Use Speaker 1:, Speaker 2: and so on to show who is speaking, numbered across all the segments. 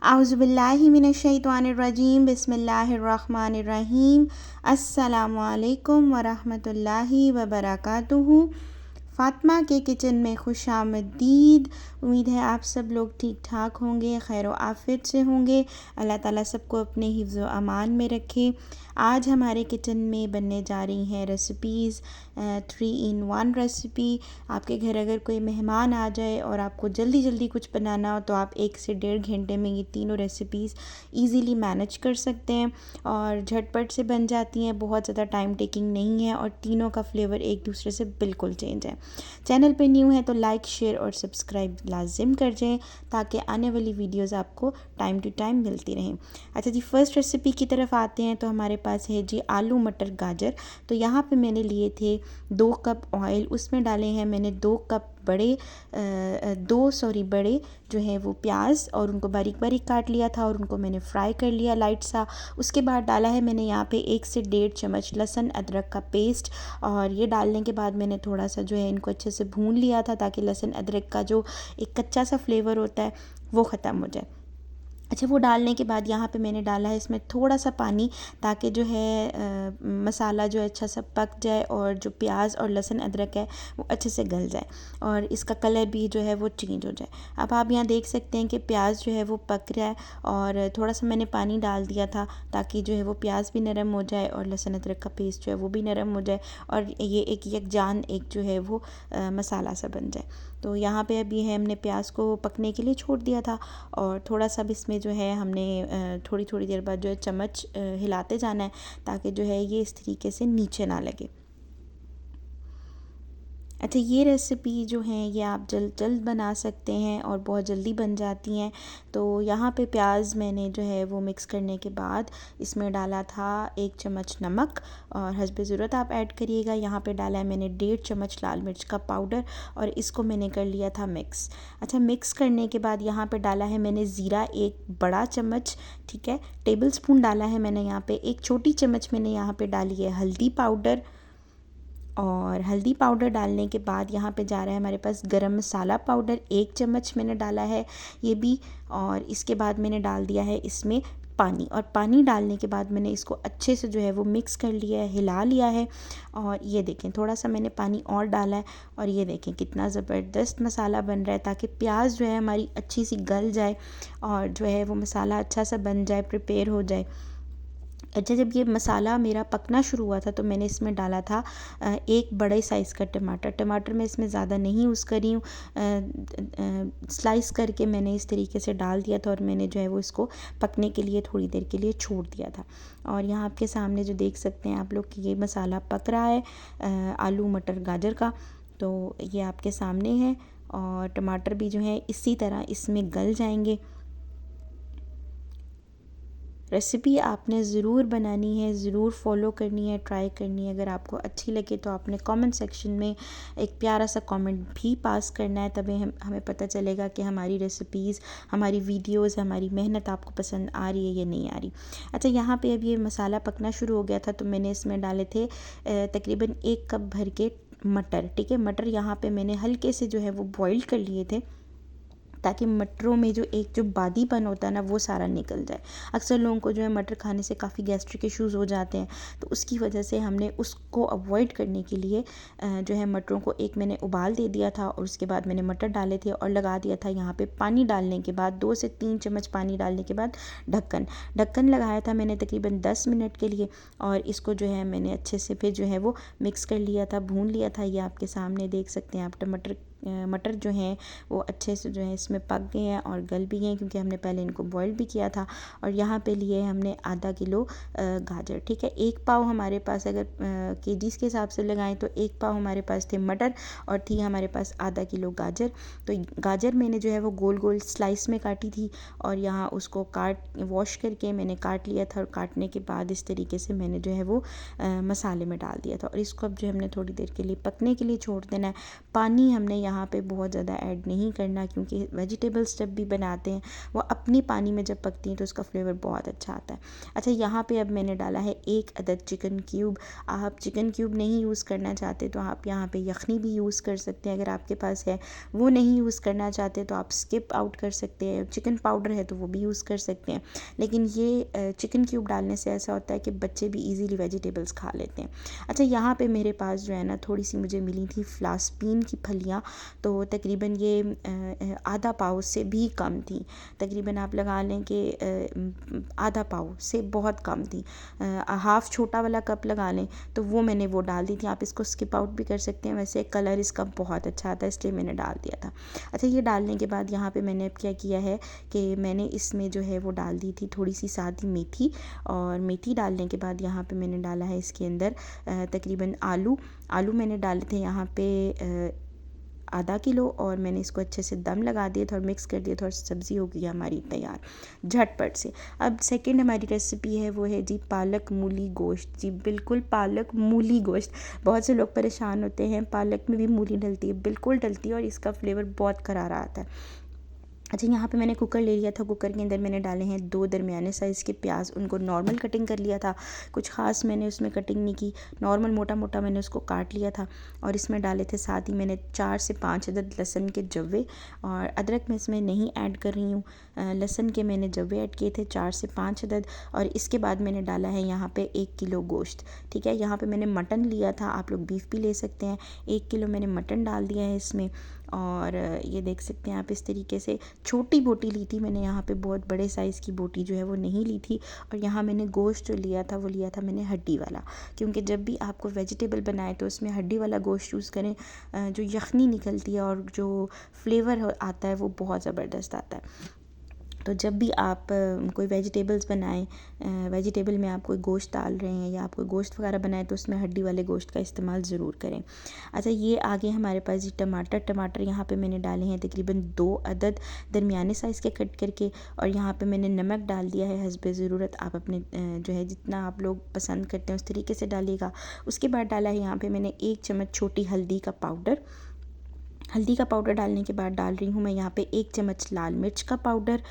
Speaker 1: आउज़ुबिल्लाहि मिनश्शैतानिर्रजीम बिस्मिल्लाहिर्रहमानिर्रहीम अस्सलामु अलैकुम वरहमतुल्लाहि वबरकातुहू। फ़ातिमा के किचन में खुशामदीद। उम्मीद है आप सब लोग ठीक ठाक होंगे, खैर आफियत से होंगे। अल्लाह ताला सबको अपने हिफ्ज़ व अमान में रखे। आज हमारे किचन में बनने जा रही हैं रेसिपीज़ 3 in 1 रेसिपी। आपके घर अगर कोई मेहमान आ जाए और आपको जल्दी जल्दी कुछ बनाना हो तो आप 1 से 1.5 घंटे में ये तीनों रेसिपीज़ ईज़िली मैनेज कर सकते हैं और झटपट से बन जाती हैं, बहुत ज़्यादा टाइम टेकिंग नहीं है और तीनों का फ्लेवर एक दूसरे से बिल्कुल चेंज है। चैनल पे न्यू है तो लाइक शेयर और सब्सक्राइब लाजिम कर जाएं ताकि आने वाली वीडियोस आपको टाइम टू टाइम मिलती रहें। अच्छा जी, फर्स्ट रेसिपी की तरफ आते हैं तो हमारे पास है जी आलू मटर गाजर। तो यहाँ पे मैंने लिए थे 2 कप ऑयल, उसमें डाले हैं मैंने 2 कप बड़े बड़े जो है वो प्याज और उनको बारीक बारीक काट लिया था और उनको मैंने फ्राई कर लिया लाइट सा। उसके बाद डाला है मैंने यहाँ पे 1 से 1.5 चम्मच लहसुन अदरक का पेस्ट और ये डालने के बाद मैंने थोड़ा सा जो है इनको अच्छे से भून लिया था ताकि लहसुन अदरक का जो एक कच्चा सा फ्लेवर होता है वो ख़त्म हो जाए। अच्छा, वो डालने के बाद यहाँ पे मैंने डाला है इसमें थोड़ा सा पानी ताकि जो है मसाला जो है अच्छा सा पक जाए और जो प्याज और लहसुन अदरक है वो अच्छे से गल जाए और इसका कलर भी जो है वो चेंज हो जाए। अब आप यहाँ देख सकते हैं कि प्याज जो है वो पक रहा है और थोड़ा सा मैंने पानी डाल दिया था ताकि जो है वो प्याज भी नरम हो जाए और लहसुन अदरक का पेस्ट जो है वो भी नरम हो जाए और ये एक यकजान एक जो है वो मसाला सा बन जाए। तो यहाँ पे अभी है हमने प्याज को पकने के लिए छोड़ दिया था और थोड़ा सा भी इसमें जो है हमने थोड़ी थोड़ी देर बाद जो है चम्मच हिलाते जाना है ताकि जो है ये इस तरीके से नीचे ना लगे। अच्छा, ये रेसिपी जो है ये आप जल्द जल्द बना सकते हैं और बहुत जल्दी बन जाती हैं। तो यहाँ पे प्याज मैंने जो है वो मिक्स करने के बाद इसमें डाला था 1 चम्मच नमक और हस्बे ज़रूरत आप ऐड करिएगा। यहाँ पे डाला है मैंने 1.5 चम्मच लाल मिर्च का पाउडर और इसको मैंने कर लिया था मिक्स। अच्छा, मिक्स करने के बाद यहाँ पे डाला है मैंने ज़ीरा 1 बड़ा चम्मच, ठीक है, टेबल स्पून डाला है मैंने यहाँ पे। 1 छोटी चम्मच मैंने यहाँ पे डाली है हल्दी पाउडर और हल्दी पाउडर डालने के बाद यहाँ पे जा रहा है हमारे पास गरम मसाला पाउडर 1 चम्मच मैंने डाला है ये भी। और इसके बाद मैंने डाल दिया है इसमें पानी और पानी डालने के बाद मैंने इसको अच्छे से जो है वो मिक्स कर लिया है, हिला लिया है। और ये देखें थोड़ा सा मैंने पानी और डाला है और ये देखें कितना ज़बरदस्त मसाला बन रहा है ताकि प्याज जो है हमारी अच्छी सी गल जाए और जो है वो मसाला अच्छा सा बन जाए, प्रिपेयर हो जाए। अच्छा, जब ये मसाला मेरा पकना शुरू हुआ था तो मैंने इसमें डाला था 1 बड़े साइज़ का टमाटर। टमाटर मैं इसमें ज़्यादा नहीं यूज़ करी हूँ, स्लाइस करके मैंने इस तरीके से डाल दिया था और मैंने जो है वो इसको पकने के लिए थोड़ी देर के लिए छोड़ दिया था। और यहाँ आपके सामने जो देख सकते हैं आप लोग कि ये मसाला पक रहा है आलू मटर गाजर का, तो ये आपके सामने है और टमाटर भी जो है इसी तरह इसमें गल जाएंगे। रेसिपी आपने ज़रूर बनानी है, ज़रूर फॉलो करनी है, ट्राई करनी है। अगर आपको अच्छी लगे तो आपने कमेंट सेक्शन में एक प्यारा सा कमेंट भी पास करना है, तभी हमें पता चलेगा कि हमारी रेसिपीज़, हमारी वीडियोस, हमारी मेहनत आपको पसंद आ रही है या नहीं आ रही। अच्छा, यहाँ पे अब ये मसाला पकना शुरू हो गया था तो मैंने इसमें डाले थे तकरीबन 1 कप भर के मटर, ठीक है। मटर यहाँ पे मैंने हल्के से जो है वो बॉईल कर लिए थे ताकि मटरों में जो एक जो बादीपन होता है ना वो सारा निकल जाए। अक्सर लोगों को जो है मटर खाने से काफ़ी गैस्ट्रिक इश्यूज़ हो जाते हैं, तो उसकी वजह से हमने उसको अवॉइड करने के लिए जो है मटरों को एक मैंने उबाल दे दिया था और उसके बाद मैंने मटर डाले थे और लगा दिया था यहाँ पे पानी डालने के बाद 2 से 3 चम्मच पानी डालने के बाद ढक्कन लगाया था मैंने तकरीबन 10 मिनट के लिए और इसको जो है मैंने अच्छे से फिर जो है वो मिक्स कर लिया था, भून लिया था। ये आपके सामने देख सकते हैं आप मटर जो हैं वो अच्छे से जो है इसमें पक गए हैं और गल भी गए हैं क्योंकि हमने पहले इनको बॉईल भी किया था। और यहाँ पे लिए हमने आधा किलो गाजर, ठीक है। 1 पाव हमारे पास अगर केजीज़ के हिसाब से लगाएं तो 1 पाव हमारे पास थे मटर और थी हमारे पास आधा किलो गाजर। तो गाजर मैंने जो है वो गोल गोल स्लाइस में काटी थी और यहाँ उसको वॉश करके मैंने काट लिया था और काटने के बाद इस तरीके से मैंने जो है वो मसाले में डाल दिया था और इसको अब जो हमने थोड़ी देर के लिए पकने के लिए छोड़ देना है। पानी हमने यहाँ पे बहुत ज़्यादा ऐड नहीं करना, क्योंकि वेजिटेबल्स जब भी बनाते हैं वो अपनी पानी में जब पकती हैं तो उसका फ्लेवर बहुत अच्छा आता है। अच्छा, यहाँ पे अब मैंने डाला है 1 अदद चिकन क्यूब। आप चिकन क्यूब नहीं यूज़ करना चाहते तो आप यहाँ पे यखनी भी यूज़ कर सकते हैं, अगर आपके पास है। वो नहीं यूज़ करना चाहते तो आप स्किप आउट कर सकते हैं। चिकन पाउडर है तो वो भी यूज़ कर सकते हैं, लेकिन ये चिकन क्यूब डालने से ऐसा होता है कि बच्चे भी ईज़िली वेजिटेबल्स खा लेते हैं। अच्छा, यहाँ पे मेरे पास जो है ना थोड़ी सी मुझे मिली थी फ्लास्पीन की फलियाँ, तो तकरीबन ये आधा पाव से भी कम थी। तकरीबन आप लगा लें कि आधा पाव से बहुत कम थी। हाफ़ छोटा वाला कप लगा लें तो वो मैंने वो डाल दी थी। आप इसको स्किप आउट भी कर सकते हैं, वैसे कलर इसका बहुत अच्छा आता है इसलिए मैंने डाल दिया था। अच्छा, ये डालने के बाद यहाँ पे मैंने अब क्या किया है कि मैंने इसमें जो है वो डाल दी थी थोड़ी सी सादी मेथी, और मेथी डालने के बाद यहाँ पे मैंने डाला है इसके अंदर तकरीबन आलू मैंने डाले थे यहाँ पे आधा किलो, और मैंने इसको अच्छे से दम लगा दिया था और मिक्स कर दिया था और सब्ज़ी हो गई हमारी तैयार झटपट से। अब सेकंड हमारी रेसिपी है वो है जी पालक मूली गोश्त। जी बिल्कुल पालक मूली गोश्त। बहुत से लोग परेशान होते हैं, पालक में भी मूली डलती है, बिल्कुल डलती है और इसका फ्लेवर बहुत करारा आता है। अच्छा, यहाँ पे मैंने कुकर ले लिया था। कुकर के अंदर मैंने डाले हैं 2 दरमियाने साइज़ के प्याज, उनको नॉर्मल कटिंग कर लिया था। कुछ ख़ास मैंने उसमें कटिंग नहीं की, नॉर्मल मोटा मोटा मैंने उसको काट लिया था। और इसमें डाले थे साथ ही मैंने 4 से 5 अदद लहसुन के जव्वे, और अदरक मैं इसमें नहीं ऐड कर रही हूँ। लहसुन के मैंने जव्वे ऐड किए थे 4 से 5 अदद। और इसके बाद मैंने डाला है यहाँ पे 1 किलो गोश्त। ठीक है, यहाँ पे मैंने मटन लिया था, आप लोग बीफ भी ले सकते हैं। 1 किलो मैंने मटन डाल दिया है इसमें। और ये देख सकते हैं आप इस तरीके से छोटी बोटी ली थी मैंने, यहाँ पे बहुत बड़े साइज़ की बोटी जो है वो नहीं ली थी। और यहाँ मैंने गोश्त जो लिया था वो लिया था मैंने हड्डी वाला, क्योंकि जब भी आपको वेजिटेबल बनाए तो उसमें हड्डी वाला गोश्त यूज़ करें। जो यखनी निकलती है और जो फ्लेवर आता है वो बहुत ज़बरदस्त आता है। तो जब भी आप कोई वेजिटेबल्स बनाएं, वेजिटेबल में आप कोई गोश्त डाल रहे हैं या आप कोई गोश्त वगैरह बनाएं तो उसमें हड्डी वाले गोश्त का इस्तेमाल ज़रूर करें। अच्छा, ये आगे हमारे पास जी टमाटर यहाँ पे मैंने डाले हैं तकरीबन 2 अदद दरमियाने साइज़ के कट करके। और यहाँ पे मैंने नमक डाल दिया है हस्बे ज़रूरत, आप अपने जो है जितना आप लोग पसंद करते हैं उस तरीके से डालिएगा। उसके बाद डाला है यहाँ पर मैंने 1 चम्मच छोटी हल्दी का पाउडर। हल्दी का पाउडर डालने के बाद डाल रही हूँ मैं यहाँ पे 1 चम्मच लाल मिर्च का पाउडर।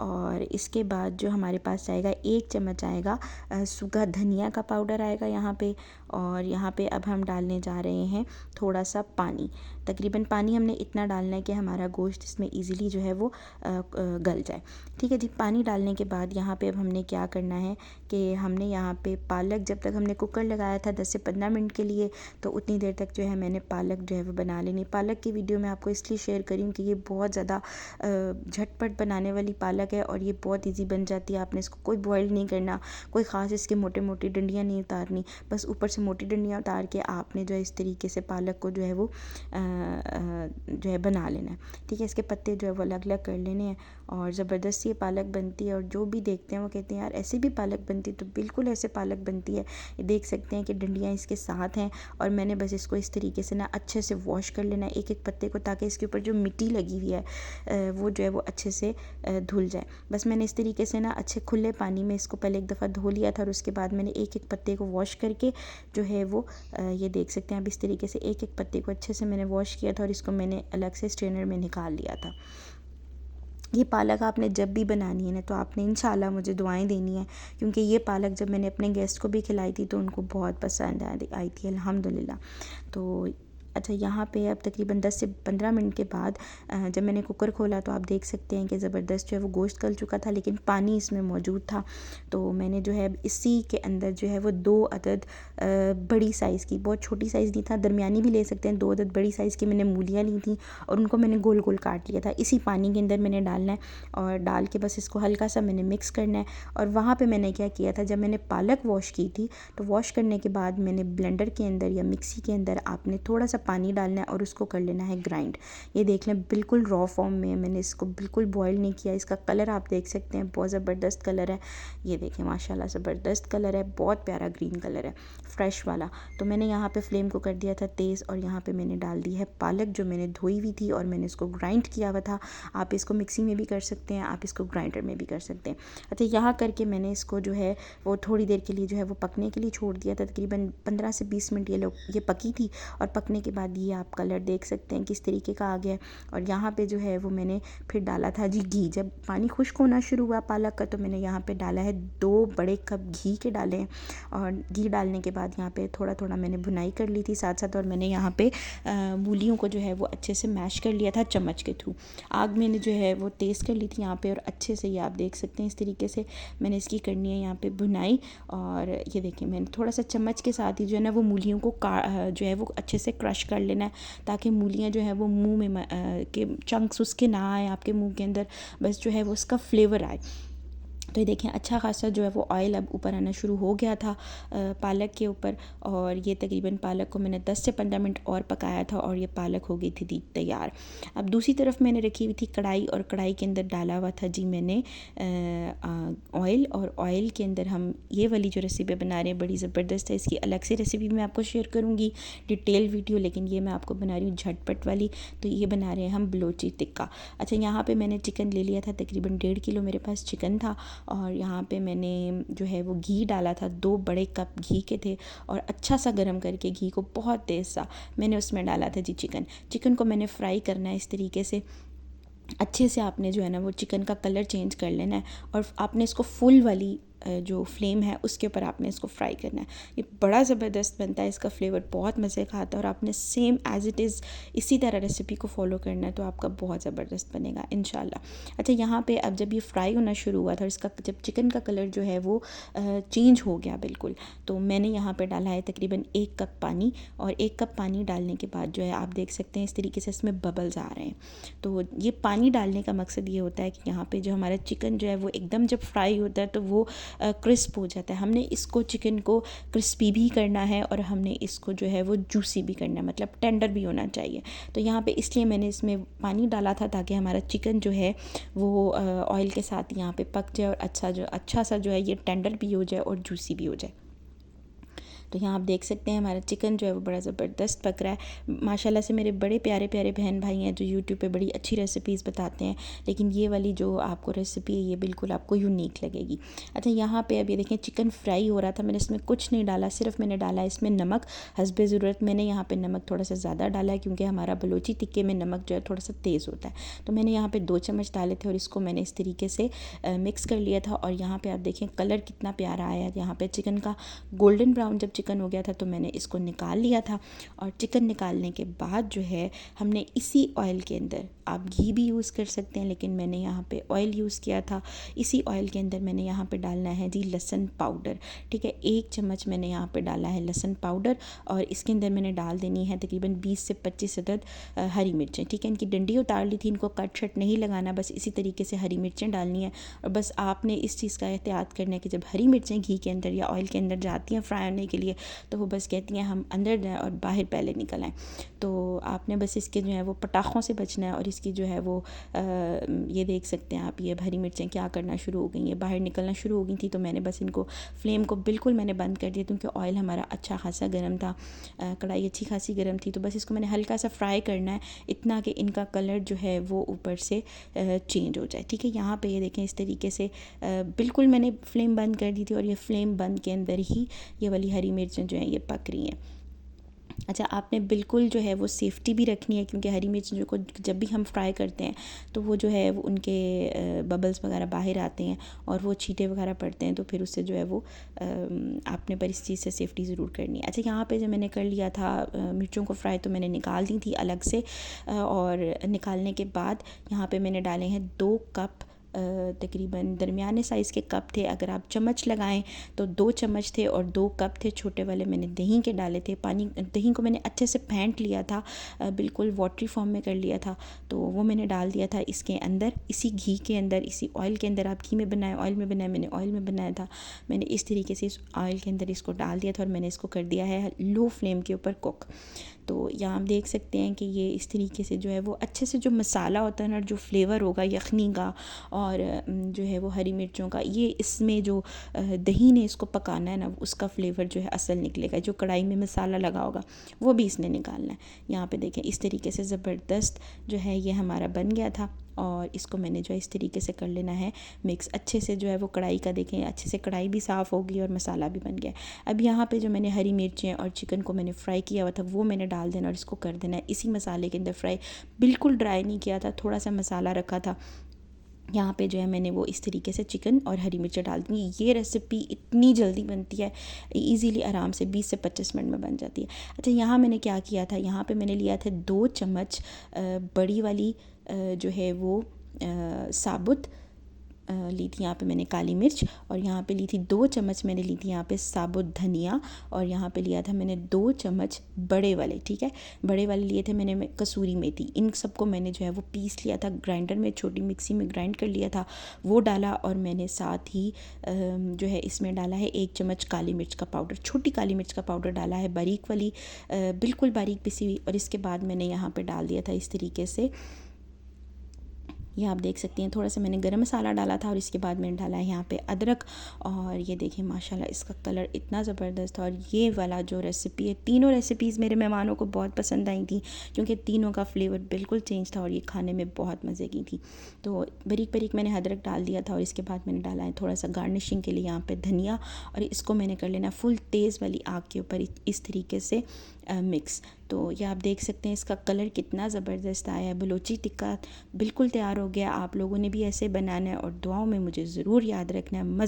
Speaker 1: और इसके बाद जो हमारे पास आएगा 1 चम्मच आएगा सूखा धनिया का पाउडर आएगा यहाँ पे। और यहाँ पे अब हम डालने जा रहे हैं थोड़ा सा पानी। तकरीबन पानी हमने इतना डालना है कि हमारा गोश्त इसमें ईज़िली जो है वो गल जाए। ठीक है जी, पानी डालने के बाद यहाँ पे अब हमने क्या करना है कि हमने यहाँ पे पालक, जब तक हमने कुकर लगाया था 10 से 15 मिनट के लिए, तो उतनी देर तक जो है मैंने पालक जो है वो बना लेनी। पालक की वीडियो मैं आपको इसलिए शेयर करी हूँ कि ये बहुत ज़्यादा झटपट बनाने वाली पालक है और ये बहुत ईजी बन जाती है। आपने इसको कोई बॉयल नहीं करना, कोई ख़ास इसकी मोटे मोटी डंडियाँ नहीं उतारनी, बस ऊपर से मोटी डंडियाँ उतार के आपने जो है इस तरीके से पालक को जो है वो जो है बना लेना है। ठीक है, इसके पत्ते जो है वो अलग अलग कर लेने हैं और ज़बरदस्त ये पालक बनती है। और जो भी देखते हैं वो कहते हैं यार ऐसे भी पालक बनती है, तो बिल्कुल ऐसे पालक बनती है। ये देख सकते हैं कि डंडियाँ इसके साथ हैं और मैंने बस इसको इस तरीके से ना अच्छे से वॉश कर लेना है एक एक पत्ते को, ताकि इसके ऊपर जो मिट्टी लगी हुई है वो जो है वो अच्छे से धुल जाए। बस मैंने इस तरीके से ना अच्छे खुले पानी में इसको पहले एक दफ़ा धो लिया था और उसके बाद मैंने एक एक पत्ते को वॉश करके जो है वो ये देख सकते हैं आप इस तरीके से एक एक पत्ते को अच्छे से मैंने वॉश किया था और इसको मैंने अलग से स्ट्रेनर में निकाल लिया था। ये पालक आपने जब भी बनानी है ना तो आपने इंशाल्लाह मुझे दुआएं देनी है, क्योंकि ये पालक जब मैंने अपने गेस्ट को भी खिलाई थी तो उनको बहुत पसंद आई थी अल्हम्दुलिल्लाह। तो अच्छा, यहाँ पे अब तकरीबन 10 से 15 मिनट के बाद जब मैंने कुकर खोला तो आप देख सकते हैं कि ज़बरदस्त जो है वो गोश्त गल चुका था, लेकिन पानी इसमें मौजूद था। तो मैंने जो है इसी के अंदर जो है वो 2 अदद बड़ी साइज़ की, बहुत छोटी साइज़ नहीं था, दरमियानी भी ले सकते हैं, 2 अदद बड़ी साइज़ की मैंने मूलियाँ ली थी और उनको मैंने गोल गोल काट लिया था। इसी पानी के अंदर मैंने डालना है और डाल के बस इसको हल्का सा मैंने मिक्स करना है। और वहाँ पर मैंने क्या किया था, जब मैंने पालक वॉश की थी तो वॉश करने के बाद मैंने ब्लेंडर के अंदर या मिक्सी के अंदर आपने थोड़ा सा पानी डालना है और उसको कर लेना है ग्राइंड। ये देख लें बिल्कुल रॉ फॉर्म में, मैंने इसको बिल्कुल बॉईल नहीं किया। इसका कलर आप देख सकते हैं, बहुत ज़बरदस्त कलर है। ये देखें माशाल्लाह ज़बरदस्त कलर है, बहुत प्यारा ग्रीन कलर है फ्रेश वाला। तो मैंने यहाँ पे फ्लेम को कर दिया था तेज़ और यहाँ पे मैंने डाल दी है पालक जो मैंने धोई हुई थी और मैंने इसको ग्राइंड किया हुआ था। आप इसको मिक्सी में भी कर सकते हैं, आप इसको ग्राइंडर में भी कर सकते हैं। अच्छा, यहाँ करके मैंने इसको जो है वो थोड़ी देर के लिए जो है वो पकने के लिए छोड़ दिया था। तकरीबन 15 से 20 मिनट ये पकी थी और पकने के के बाद ये आप कलर देख सकते हैं किस तरीके का आ गया है। और यहाँ पे जो है वो मैंने फिर डाला था जी घी। जब पानी खुश्क होना शुरू हुआ पालक का तो मैंने यहाँ पे डाला है 2 बड़े कप घी के डाले हैं। और घी डालने के बाद यहाँ पे थोड़ा थोड़ा मैंने भुनाई कर ली थी साथ साथ। और मैंने यहाँ पे मूलियों को जो है वो अच्छे से मैश कर लिया था चम्मच के थ्रू। आग मैंने जो है वो तेज़ कर ली थी यहाँ पे, और अच्छे से ये आप देख सकते हैं इस तरीके से मैंने इसकी करनी है यहाँ पे भुनाई। और ये देखिए मैंने थोड़ा सा चम्मच के साथ ही जो है ना वो मूलियों को जो है वो अच्छे से क्रश कर लेना है, ताकि मूलियाँ जो है वो मुंह में के चंक्स उसके ना आए आपके मुंह के अंदर, बस जो है वो उसका फ्लेवर आए। तो ये देखें अच्छा खासा जो है वो ऑयल अब ऊपर आना शुरू हो गया था पालक के ऊपर। और ये तकरीबन पालक को मैंने 10 से 15 मिनट और पकाया था और ये पालक हो गई थी तैयार। अब दूसरी तरफ मैंने रखी हुई थी कढ़ाई, और कढ़ाई के अंदर डाला हुआ था जी मैंने ऑयल। और ऑयल के अंदर हम ये वाली जो रेसिपी बना रहे हैं बड़ी ज़बरदस्त है। इसकी अलग से रेसिपी मैं आपको शेयर करूँगी डिटेल वीडियो, लेकिन ये मैं आपको बना रही हूँ झटपट वाली। तो ये बना रहे हैं हम बलोची टिक्का। अच्छा, यहाँ पर मैंने चिकन ले लिया था, तकरीबन 1.5 किलो मेरे पास चिकन था। और यहाँ पे मैंने जो है वो घी डाला था, 2 बड़े कप घी के थे। और अच्छा सा गर्म करके घी को बहुत तेज़ सा मैंने उसमें डाला था जी चिकन को मैंने फ्राई करना है इस तरीके से अच्छे से। आपने जो है ना वो चिकन का कलर चेंज कर लेना है, और आपने इसको फुल वाली जो फ्लेम है उसके ऊपर आपने इसको फ्राई करना है। ये बड़ा ज़बरदस्त बनता है, इसका फ्लेवर बहुत मज़े का आता है। और आपने सेम एज़ इट इज़ इसी तरह रेसिपी को फॉलो करना है, तो आपका बहुत ज़बरदस्त बनेगा इंशाल्लाह। अच्छा, यहाँ पे अब जब ये फ्राई होना शुरू हुआ था और इसका जब चिकन का कलर जो है वो चेंज हो गया बिल्कुल, तो मैंने यहाँ पे डाला है तकरीबन 1 कप पानी। और 1 कप पानी डालने के बाद जो है आप देख सकते हैं इस तरीके से इसमें बबल्स आ रहे हैं। तो ये पानी डालने का मकसद ये होता है कि यहाँ पे जो हमारा चिकन जो है वो एकदम जब फ्राई होता है तो वो क्रिस्प हो जाता है। हमने इसको चिकन को क्रिस्पी भी करना है और हमने इसको जो है वो जूसी भी करना है, मतलब टेंडर भी होना चाहिए। तो यहाँ पे इसलिए मैंने इसमें पानी डाला था ताकि हमारा चिकन जो है वो ऑयल के साथ यहाँ पे पक जाए और अच्छा सा जो है ये टेंडर भी हो जाए और जूसी भी हो जाए। तो यहाँ आप देख सकते हैं हमारा चिकन जो है वो बड़ा ज़बरदस्त पक रहा है माशाल्लाह से। मेरे बड़े प्यारे प्यारे बहन भाई हैं जो यूट्यूब पे बड़ी अच्छी रेसिपीज़ बताते हैं, लेकिन ये वाली जो आपको रेसिपी है ये बिल्कुल आपको यूनिक लगेगी। अच्छा, यहाँ पे अब ये देखें चिकन फ्राई हो रहा था, मैंने इसमें कुछ नहीं डाला, सिर्फ मैंने डाला इसमें नमक हस्बे ज़रूरत। मैंने यहाँ पर नमक थोड़ा सा ज़्यादा डाला है क्योंकि हमारा बलोची टिक्के में नमक जो है थोड़ा सा तेज़ होता है। तो मैंने यहाँ पर 2 चम्मच डाले थे और इसको मैंने इस तरीके से मिक्स कर लिया था। और यहाँ पर आप देखें कलर कितना प्यारा आया है। यहाँ पर चिकन का गोल्डन ब्राउन जब चिकन हो गया था तो मैंने इसको निकाल लिया था। और चिकन निकालने के बाद जो है हमने इसी ऑयल के अंदर, आप घी भी यूज़ कर सकते हैं लेकिन मैंने यहाँ पे ऑयल यूज़ किया था। इसी ऑयल के अंदर मैंने यहाँ पे डालना है जी लहसुन पाउडर। ठीक है, 1 चम्मच मैंने यहाँ पे डाला है लहसुन पाउडर। और इसके अंदर मैंने डाल देनी है तकरीबन 20 से 25 अदद हरी मिर्चें। ठीक है, इनकी डंडी उतार ली थी, इनको कट शट नहीं लगाना, बस इसी तरीके से हरी मिर्चें डालनी है। और बस आपने इस चीज़ का एहतियात करना है कि जब हरी मिर्चें घी के अंदर या ऑयल के अंदर जाती हैं फ्राई होने के लिए तो वो बस कहती हैं हम अंदर जाएँ और बाहर पहले निकल आएँ। तो आपने बस इसके जो है वो पटाखों से बचना है। और इसकी जो है वो ये देख सकते हैं आप, ये हरी मिर्चें क्या करना शुरू हो गई, ये बाहर निकलना शुरू हो गई थी। तो मैंने बस इनको फ्लेम को बिल्कुल मैंने बंद कर दिया क्योंकि ऑयल हमारा अच्छा खासा गर्म था, कढ़ाई अच्छी खासी गर्म थी। तो बस इसको मैंने हल्का सा फ्राई करना है, इतना कि इनका कलर जो है वो ऊपर से चेंज हो जाए। ठीक है, यहाँ पे ये देखें इस तरीके से बिल्कुल मैंने फ्लेम बंद कर दी थी और ये फ्लेम बंद के अंदर ही ये वाली हरी मिर्चें जो हैं ये पक रही हैं। अच्छा, आपने बिल्कुल जो है वो सेफ्टी भी रखनी है क्योंकि हरी मिर्च जो को जब भी हम फ्राई करते हैं तो वो जो है वो उनके बबल्स वगैरह बाहर आते हैं और वो छींटे वगैरह पड़ते हैं, तो फिर उससे जो है वो आपने पर इस चीज़ से सेफ्टी ज़रूर करनी है। अच्छा, यहाँ पे जब मैंने कर लिया था मिर्चों को फ्राई तो मैंने निकाल दी थी अलग से। और निकालने के बाद यहाँ पे मैंने डाले हैं 2 कप तकरीबन दरमियाने साइज़ के कप थे। अगर आप चम्मच लगाएं तो 2 चम्मच थे और 2 कप थे छोटे वाले मैंने दही के डाले थे। दही को मैंने अच्छे से फेंट लिया था, बिल्कुल वाटरी फॉर्म में कर लिया था। तो वो मैंने डाल दिया था इसके अंदर, इसी घी के अंदर, इसी ऑयल के अंदर। आप घी में बनाए ऑयल में बनाए, मैंने ऑयल में बनाया था। मैंने इस तरीके से इस ऑयल के अंदर इसको डाल दिया था और मैंने इसको कर दिया है लो फ्लेम के ऊपर कुक। तो यहाँ आप देख सकते हैं कि ये इस तरीके से जो है वो अच्छे से जो मसाला होता है ना, जो फ्लेवर होगा यखनी का और जो है वो हरी मिर्चों का, ये इसमें जो दही ने इसको पकाना है ना उसका फ्लेवर जो है असल निकलेगा। जो कढ़ाई में मसाला लगा होगा वो भी इसने निकालना है। यहाँ पे देखें इस तरीके से ज़बरदस्त जो है ये हमारा बन गया था। और इसको मैंने जो है इस तरीके से कर लेना है मिक्स अच्छे से। जो है वो कढ़ाई का देखें अच्छे से कढ़ाई भी साफ़ होगी और मसाला भी बन गया। अब यहाँ पे जो मैंने हरी मिर्चें और चिकन को मैंने फ्राई किया हुआ था वो मैंने डाल देना और इसको कर देना है इसी मसाले के अंदर फ्राई। बिल्कुल ड्राई नहीं किया था, थोड़ा सा मसाला रखा था। यहाँ पे जो है मैंने वो इस तरीके से चिकन और हरी मिर्च डाल दी। ये रेसिपी इतनी जल्दी बनती है, इजीली आराम से 20 से 25 मिनट में बन जाती है। अच्छा, यहाँ मैंने क्या किया था, यहाँ पे मैंने लिया था 2 चम्मच बड़ी वाली जो है वो साबुत ली थी यहाँ पे मैंने काली मिर्च, और यहाँ पे ली थी 2 चम्मच मैंने ली थी यहाँ पे साबुत धनिया, और यहाँ पे लिया था मैंने 2 चम्मच बड़े वाले, ठीक है, बड़े वाले लिए थे मैंने कसूरी मेथी। इन सबको मैंने जो है वो पीस लिया था ग्राइंडर में, छोटी मिक्सी में ग्राइंड कर लिया था, वो डाला। और मैंने साथ ही जो है इसमें डाला है 1 चम्मच काली मिर्च का पाउडर, छोटी काली मिर्च का पाउडर डाला है, बारीक वाली, बिल्कुल बारीक पिसी हुई। और इसके बाद मैंने यहाँ पर डाल दिया था इस तरीके से, ये आप देख सकती हैं, थोड़ा सा मैंने गरम मसाला डाला था और इसके बाद मैंने डाला है यहाँ पे अदरक। और ये देखें माशाल्लाह इसका कलर इतना ज़बरदस्त था। और ये वाला जो रेसिपी है, तीनों रेसिपीज़ मेरे मेहमानों को बहुत पसंद आई थी क्योंकि तीनों का फ्लेवर बिल्कुल चेंज था और ये खाने में बहुत मज़े की थी। तो बारीक बारीक मैंने अदरक डाल दिया था और इसके बाद मैंने डाला है थोड़ा सा गार्निशिंग के लिए यहाँ पर धनिया, और इसको मैंने कर लेना फुल तेज़ वाली आग के ऊपर इस तरीके से मिक्स। तो ये आप देख सकते हैं इसका कलर कितना ज़बरदस्त आया है। बलोची टिक्का बिल्कुल तैयार हो गया। आप लोगों ने भी ऐसे बनाना है और दुआओं में मुझे ज़रूर याद रखना है। मज़े